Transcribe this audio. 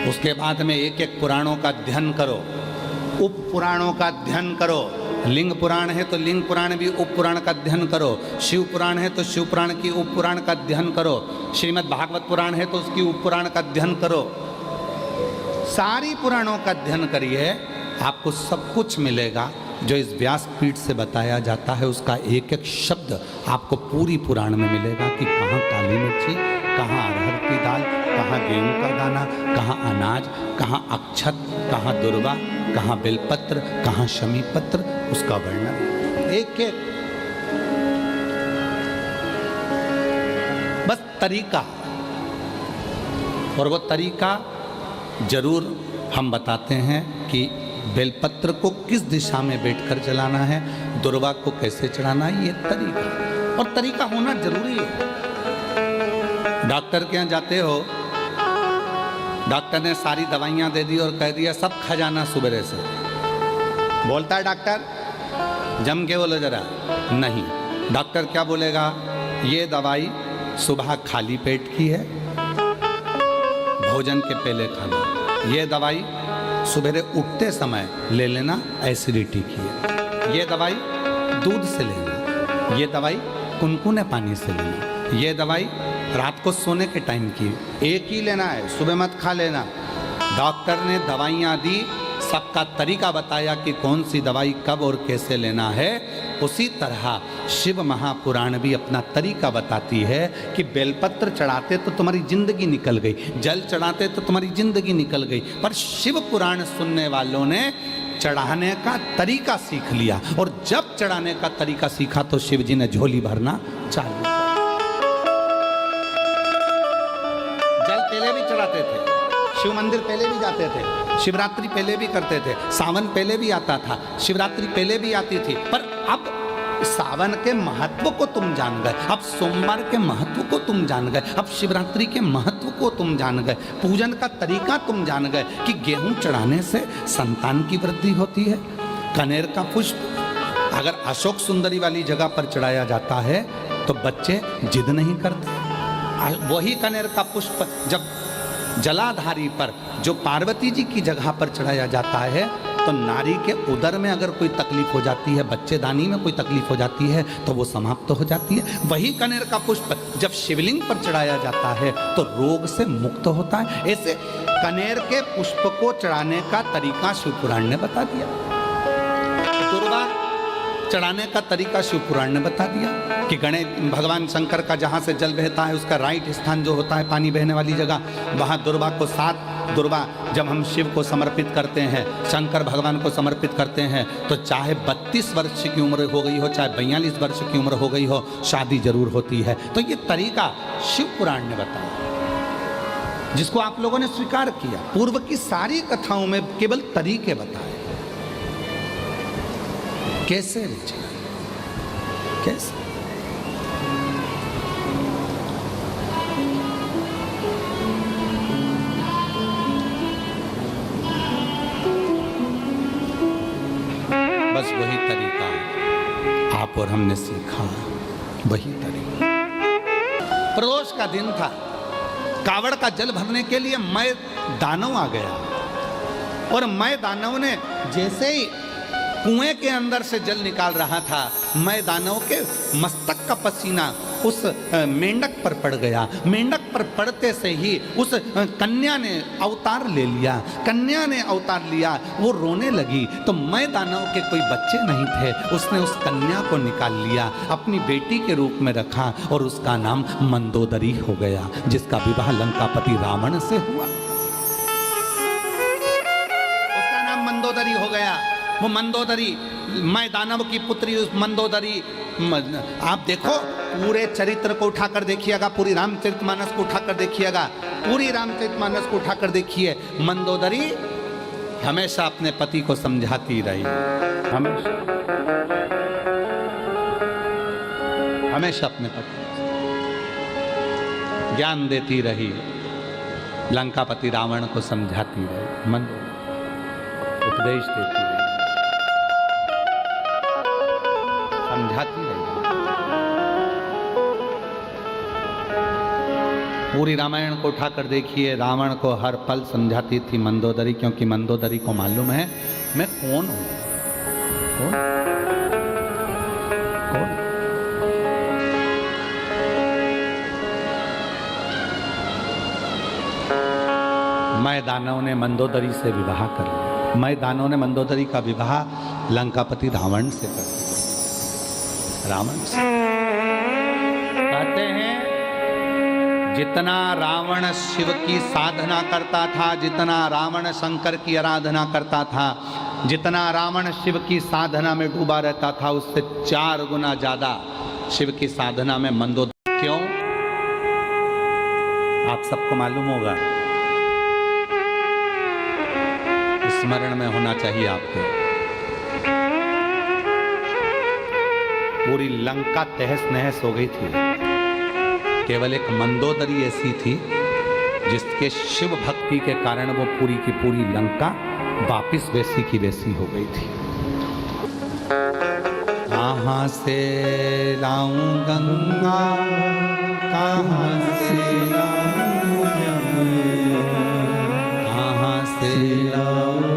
उसके बाद में एक एक पुराणों का अध्ययन करो, उप पुराणों का अध्ययन करो। लिंग पुराण है तो लिंग पुराण भी उप पुराण का अध्ययन करो, शिव पुराण है तो शिव पुराण की उप पुराण का अध्ययन करो, श्रीमद् भागवत पुराण है तो उसकी उप पुराण का अध्ययन करो। सारी पुराणों का अध्ययन करिए, आपको सब कुछ मिलेगा जो इस व्यासपीठ से बताया जाता है। उसका एक एक शब्द आपको पूरी पुराण में मिलेगा कि कहाँ काली मिर्ची, कहाँ अरहर की दाल, कहाँ गेहूं का दाना, कहाँ अनाज, कहाँ अक्षत, कहाँ दुर्वा, कहाँ बेलपत्र, कहाँ शमी पत्र, उसका वर्णन एक एक। बस तरीका, और वो तरीका जरूर हम बताते हैं कि बेलपत्र को किस दिशा में बैठकर चलाना है, दुर्वा को कैसे चढ़ाना है, ये तरीका, और तरीका होना जरूरी है। डॉक्टर के यहाँ जाते हो, डॉक्टर ने सारी दवाइयाँ दे दी और कह दिया सब खा जाना सुबह से। बोलता है डॉक्टर, जम के बोलो जरा, नहीं। डॉक्टर क्या बोलेगा, ये दवाई सुबह खाली पेट की है, भोजन के पहले खाना। ये दवाई सुबह उठते समय ले लेना, एसिडिटी की है। ये दवाई दूध से लेना, ये दवाई कुनकुने पानी से लेना, ये दवाई रात को सोने के टाइम की एक ही लेना है, सुबह मत खा लेना। डॉक्टर ने दवाइयाँ दी, सबका तरीका बताया कि कौन सी दवाई कब और कैसे लेना है। उसी तरह शिव महापुराण भी अपना तरीका बताती है कि बेलपत्र चढ़ाते तो तुम्हारी जिंदगी निकल गई, जल चढ़ाते तो तुम्हारी जिंदगी निकल गई, पर शिव पुराण सुनने वालों ने चढ़ाने का तरीका सीख लिया, और जब चढ़ाने का तरीका सीखा तो शिव जी ने झोली भरना चालू किया। जल पहले भी चढ़ाते थे, शिव मंदिर पहले भी जाते थे, शिवरात्रि पहले भी करते थे, सावन पहले भी आता था, शिवरात्रि पहले भी आती थी, पर अब सावन के महत्व को तुम जान गए, अब सोमवार के महत्व को तुम जान गए, अब शिवरात्रि के महत्व को तुम जान गए, पूजन का तरीका तुम जान गए कि गेहूं चढ़ाने से संतान की वृद्धि होती है। कनेर का पुष्प अगर अशोक सुंदरी वाली जगह पर चढ़ाया जाता है तो बच्चे जिद नहीं करते। वही कनेर का पुष्प जब जलाधारी पर, जो पार्वती जी की जगह पर चढ़ाया जाता है, तो नारी के उदर में अगर कोई तकलीफ हो जाती है, बच्चेदानी में कोई तकलीफ हो जाती है, तो वो समाप्त हो जाती है। वही कनेर का पुष्प जब शिवलिंग पर चढ़ाया जाता है तो रोग से मुक्त होता है। ऐसे कनेर के पुष्प को चढ़ाने का तरीका शिवपुराण ने बता दिया, दुर्वा चढ़ाने का तरीका शिवपुराण ने बता दिया कि गणेश भगवान शंकर का जहाँ से जल बहता है उसका राइट स्थान जो होता है पानी बहने वाली जगह, वहाँ दुर्वा को 7 दुर्वा जब हम शिव को समर्पित करते हैं, शंकर भगवान को समर्पित करते हैं, तो चाहे 32 वर्ष की उम्र हो गई हो, चाहे 42 वर्ष की उम्र हो गई हो, शादी जरूर होती है। तो ये तरीका शिव पुराण ने बताया, जिसको आप लोगों ने स्वीकार किया। पूर्व की सारी कथाओं में केवल तरीके बताए, कैसे ऋचा, कैसे। बस वही तरीका आप और हमने सीखा, वही तरीका। प्रदोष का दिन था, कावड़ का जल भरने के लिए मैं दानव आ गया, और मैं दानव ने जैसे ही कुएं के अंदर से जल निकाल रहा था, मैं दानव के मस्तक का पसीना उस मेंढक पर पड़ गया। मेंढक पर पड़ते से ही उस कन्या ने अवतार ले लिया, कन्या ने अवतार लिया, वो रोने लगी। तो मैं दानव के कोई बच्चे नहीं थे, उसने उस कन्या को निकाल लिया, अपनी बेटी के रूप में रखा, और उसका नाम मंदोदरी हो गया, जिसका विवाह लंकापति रावण से हुआ। उसका नाम मंदोदरी हो गया। वो मंदोदरी, मैं दानव की पुत्री उस मंदोदरी, आप देखो पूरे चरित्र को उठाकर देखिएगा, पूरी रामचरितमानस को उठाकर देखिएगा, पूरी रामचरितमानस को उठाकर देखिए। मंदोदरी हमेशा अपने पति को समझाती रही, हमेशा हमेशा अपने पति ज्ञान देती रही, लंकापति रावण को समझाती रही, मंदोदरी उपदेश देती रही, समझाती रही। पूरी रामायण को उठाकर देखिए, रावण को हर पल समझाती थी मंदोदरी, क्योंकि मंदोदरी को मालूम है मैं कौन हूं। कौन? कौन? मैं दानव ने मंदोदरी से विवाह कर लिया। मैं दानव ने मंदोदरी का विवाह लंकापति रावण से कर दिया। रावण से कहते हैं जितना रावण शिव की साधना करता था, जितना रावण शंकर की आराधना करता था, जितना रावण शिव की साधना में डूबा रहता था, उससे 4 गुना ज्यादा शिव की साधना में मंदोदरी। क्यों? आप सबको मालूम होगा, स्मरण में होना चाहिए आपको। पूरी लंका तहस नहस हो गई थी, केवल एक मंदोदरी ऐसी थी जिसके शिव भक्ति के कारण वो पूरी की पूरी लंका वापिस वैसी की वैसी हो गई थी। कहाँ से लाऊं गंगा, कहाँ से लाऊं यमुना, कहाँ से लाऊं